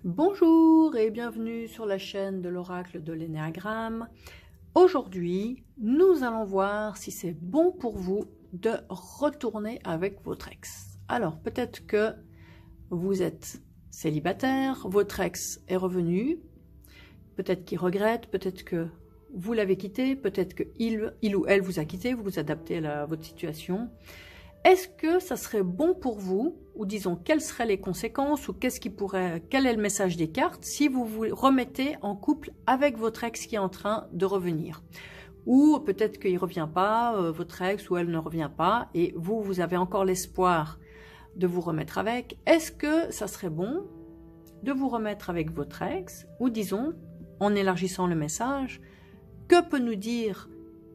Bonjour et bienvenue sur la chaîne de l'oracle de l'énéagramme. Aujourd'hui, nous allons voir si c'est bon pour vous de retourner avec votre ex. Alors, peut-être que vous êtes célibataire, votre ex est revenu, peut-être qu'il regrette, peut-être que vous l'avez quitté, peut-être qu'il ou elle vous a quitté, vous vous adaptez à votre situation. Est-ce que ça serait bon pour vous, ou disons, quelles seraient les conséquences, ou quel est le message des cartes si vous vous remettez en couple avec votre ex qui est en train de revenir? Ou peut-être qu'il ne revient pas, votre ex, ou elle ne revient pas, et vous avez encore l'espoir de vous remettre avec. Est-ce que ça serait bon de vous remettre avec votre ex, ou disons, en élargissant le message, que peut nous dire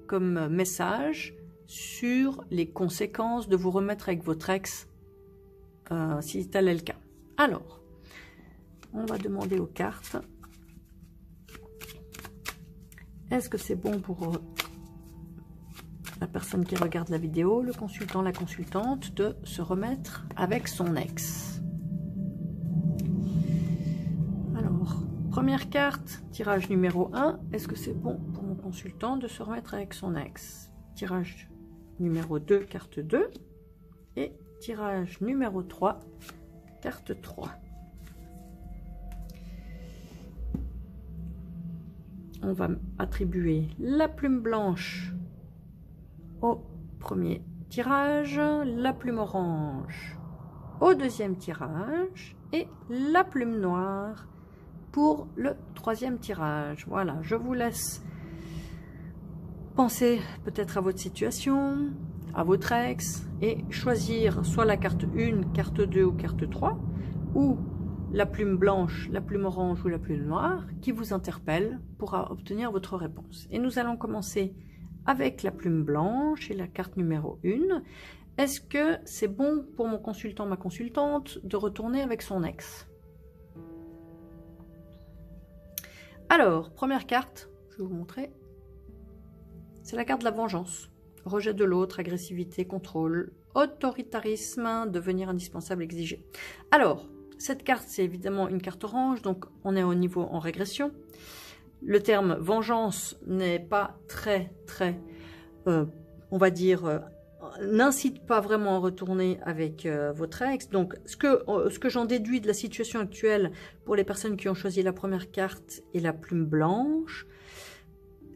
comme message sur les conséquences de vous remettre avec votre ex, si tel est le cas. Alors, on va demander aux cartes, est-ce que c'est bon pour la personne qui regarde la vidéo, le consultant, la consultante, de se remettre avec son ex? Alors, première carte, tirage numéro 1, est-ce que c'est bon pour mon consultant de se remettre avec son ex? Tirage numéro 2, carte 2, et tirage numéro 3, carte 3. On va attribuer la plume blanche au premier tirage, la plume orange au deuxième tirage et la plume noire pour le troisième tirage. Voilà, je vous laisse penser peut-être à votre situation, à votre ex, et choisir soit la carte 1, carte 2 ou carte 3, ou la plume blanche, la plume orange ou la plume noire qui vous interpelle pour obtenir votre réponse. Et nous allons commencer avec la plume blanche et la carte numéro 1. Est-ce que c'est bon pour mon consultant, ma consultante, de retourner avec son ex? Alors, première carte, je vais vous montrer. C'est la carte de la vengeance. Rejet de l'autre, agressivité, contrôle, autoritarisme, devenir indispensable, exigé. Alors, cette carte, c'est évidemment une carte orange, donc on est au niveau en régression. Le terme vengeance n'est pas très, on va dire, n'incite pas vraiment à retourner avec votre ex. Donc, ce que j'en déduis de la situation actuelle pour les personnes qui ont choisi la première carte et la plume blanche,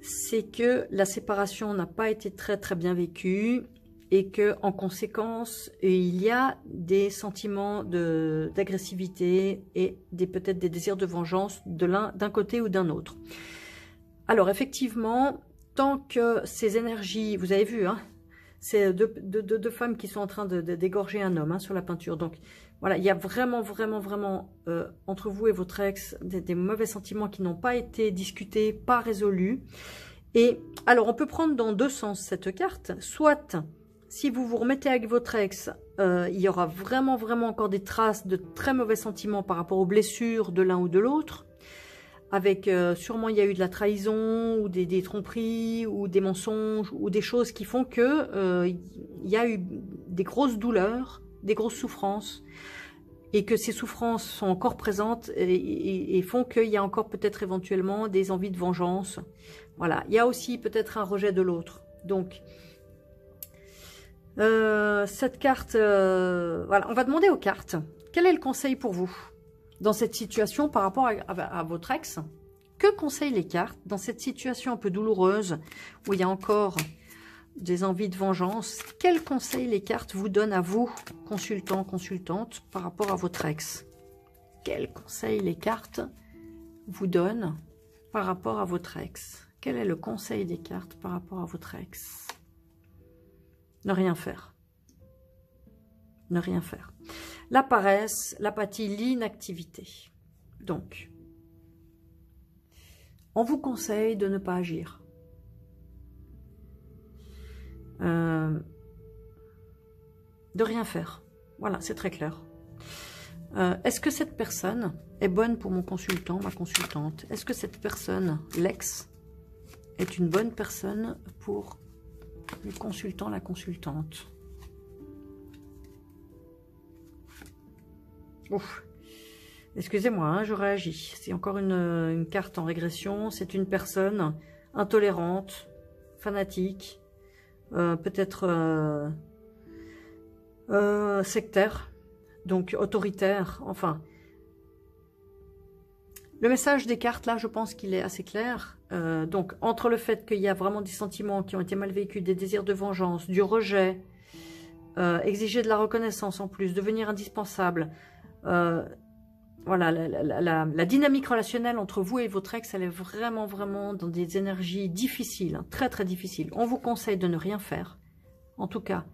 c'est que la séparation n'a pas été très bien vécue et que en conséquence, il y a des sentiments d'agressivité et peut-être des désirs de vengeance d'un côté ou d'un autre. Alors effectivement, tant que ces énergies, vous avez vu, hein, c'est deux femmes qui sont en train d'égorger un homme, hein, sur la peinture. Donc voilà, il y a vraiment entre vous et votre ex des mauvais sentiments qui n'ont pas été discutés, pas résolus. Et alors on peut prendre dans deux sens cette carte. Soit si vous vous remettez avec votre ex, il y aura vraiment encore des traces de très mauvais sentiments par rapport aux blessures de l'un ou de l'autre. Avec sûrement il y a eu de la trahison ou des tromperies ou des mensonges ou des choses qui font que il y a eu des grosses douleurs, des grosses souffrances, et que ces souffrances sont encore présentes et font qu'il y a encore peut-être éventuellement des envies de vengeance. Voilà, il y a aussi peut-être un rejet de l'autre. Donc cette carte, voilà, on va demander aux cartes, quel est le conseil pour vous dans cette situation par rapport à votre ex? Que conseillent les cartes dans cette situation un peu douloureuse où il y a encore des envies de vengeance? Quels conseils les cartes vous donnent à vous, consultants, consultantes, par rapport à votre ex? Quels conseils les cartes vous donnent par rapport à votre ex? Quel est le conseil des cartes par rapport à votre ex? Ne rien faire. Ne rien faire. La paresse, l'apathie, l'inactivité. Donc, on vous conseille de ne pas agir. De rien faire. Voilà, c'est très clair. Est-ce que cette personne est bonne pour mon consultant, ma consultante? Est-ce que cette personne, l'ex, est une bonne personne pour le consultant, la consultante? Ouf. Excusez-moi, hein, je réagis. C'est encore une carte en régression. C'est une personne intolérante, fanatique, peut-être sectaire, donc autoritaire, enfin. Le message des cartes, là, je pense qu'il est assez clair. Donc, entre le fait qu'il y a vraiment des sentiments qui ont été mal vécus, des désirs de vengeance, du rejet, exiger de la reconnaissance en plus, devenir indispensable, voilà, la dynamique relationnelle entre vous et votre ex, elle est vraiment, vraiment dans des énergies difficiles, hein, très, très difficiles. On vous conseille de ne rien faire, en tout cas,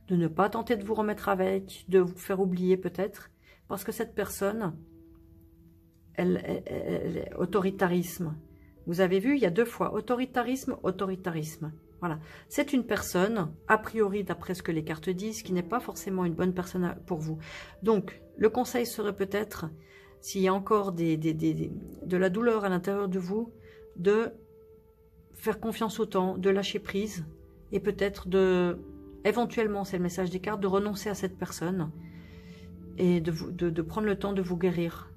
de ne pas tenter de vous remettre avec, de vous faire oublier peut-être, parce que cette personne, elle autoritarisme. Vous avez vu, il y a 2 fois, autoritarisme, autoritarisme. Voilà, c'est une personne, a priori, d'après ce que les cartes disent, qui n'est pas forcément une bonne personne pour vous. Donc, le conseil serait peut-être, s'il y a encore de la douleur à l'intérieur de vous, de faire confiance au temps, de lâcher prise, et peut-être éventuellement, c'est le message des cartes, de renoncer à cette personne, et de prendre le temps de vous guérir.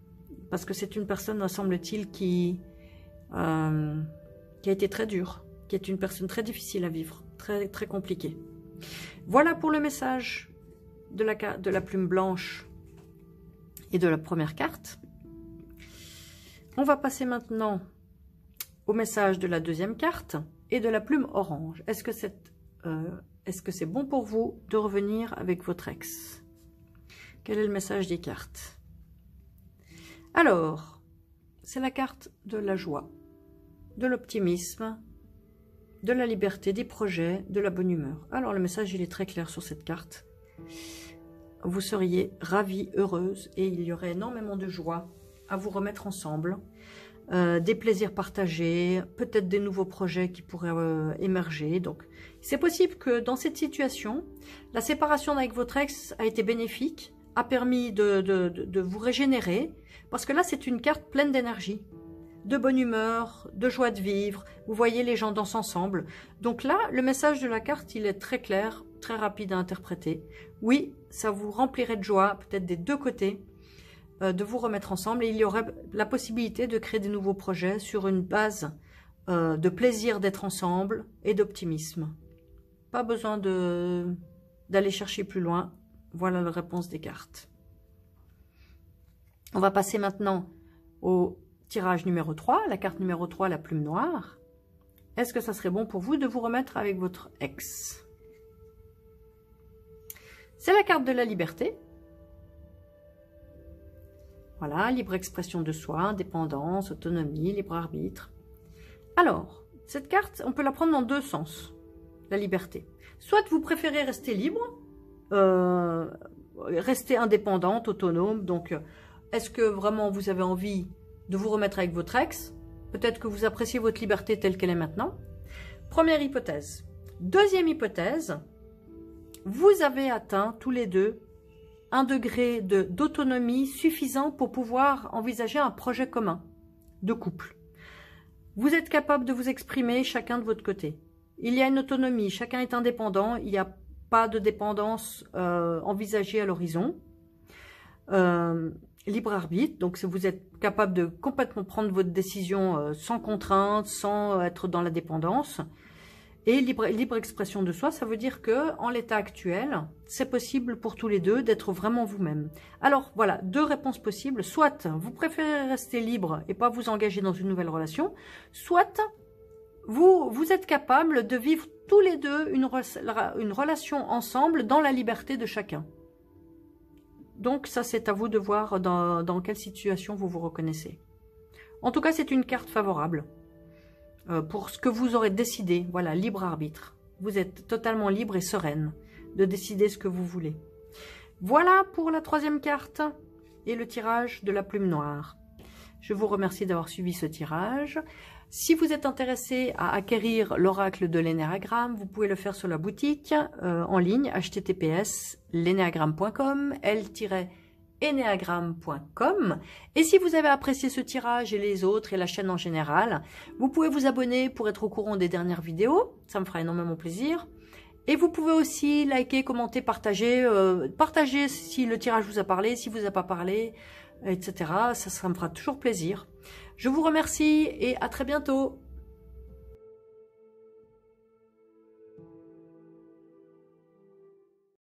Parce que c'est une personne, semble-t-il, qui a été très dure, qui est une personne très difficile à vivre, très, très compliquée. Voilà pour le message de la plume blanche et de la première carte. On va passer maintenant au message de la deuxième carte et de la plume orange. Est-ce que c'est bon pour vous de revenir avec votre ex? Quel est le message des cartes? Alors, c'est la carte de la joie, de l'optimisme, de la liberté, des projets, de la bonne humeur. Alors, le message, il est très clair sur cette carte. Vous seriez ravie, heureuse, et il y aurait énormément de joie à vous remettre ensemble. Des plaisirs partagés, peut-être des nouveaux projets qui pourraient émerger. Donc, c'est possible que dans cette situation, la séparation avec votre ex a été bénéfique, a permis de vous régénérer, parce que là, c'est une carte pleine d'énergie, de bonne humeur, de joie de vivre. Vous voyez, les gens dansent ensemble. Donc là, le message de la carte, il est très clair, très rapide à interpréter. Oui, ça vous remplirait de joie, peut-être des 2 côtés, de vous remettre ensemble. Et il y aurait la possibilité de créer des nouveaux projets sur une base de plaisir d'être ensemble et d'optimisme. Pas besoin d'aller chercher plus loin. Voilà la réponse des cartes. On va passer maintenant au tirage numéro 3, la carte numéro 3, la plume noire. Est-ce que ça serait bon pour vous de vous remettre avec votre ex? C'est la carte de la liberté. Voilà, libre expression de soi, indépendance, autonomie, libre arbitre. Alors, cette carte, on peut la prendre dans 2 sens, la liberté. Soit vous préférez rester libre, rester indépendante, autonome, donc est-ce que vraiment vous avez envie de vous remettre avec votre ex? Peut-être que vous appréciez votre liberté telle qu'elle est maintenant. Première hypothèse. Deuxième hypothèse, vous avez atteint tous les deux un degré d'autonomie suffisant pour pouvoir envisager un projet commun de couple. Vous êtes capable de vous exprimer chacun de votre côté. Il y a une autonomie, chacun est indépendant, il n'y a pas de dépendance envisagée à l'horizon. Libre arbitre, donc vous êtes capable de complètement prendre votre décision sans contrainte, sans être dans la dépendance. Et libre expression de soi, ça veut dire que en l'état actuel, c'est possible pour tous les deux d'être vraiment vous-même. Alors voilà, 2 réponses possibles. Soit vous préférez rester libre et pas vous engager dans une nouvelle relation, soit vous êtes capable de vivre tous les deux une relation ensemble dans la liberté de chacun. Donc ça, c'est à vous de voir dans quelle situation vous vous reconnaissez. En tout cas, c'est une carte favorable pour ce que vous aurez décidé. Voilà, libre arbitre. Vous êtes totalement libre et sereine de décider ce que vous voulez. Voilà pour la 3e carte et le tirage de la plume noire. Je vous remercie d'avoir suivi ce tirage. Si vous êtes intéressé à acquérir l'oracle de l'énéagramme, vous pouvez le faire sur la boutique en ligne https://leneagramme.com, l-enéagramme.com. Et si vous avez apprécié ce tirage et les autres et la chaîne en général, vous pouvez vous abonner pour être au courant des dernières vidéos. Ça me fera énormément plaisir. Et vous pouvez aussi liker, commenter, partager. Partager si le tirage vous a parlé, si vous a pas parlé. etc. Ça me fera toujours plaisir. Je vous remercie et à très bientôt.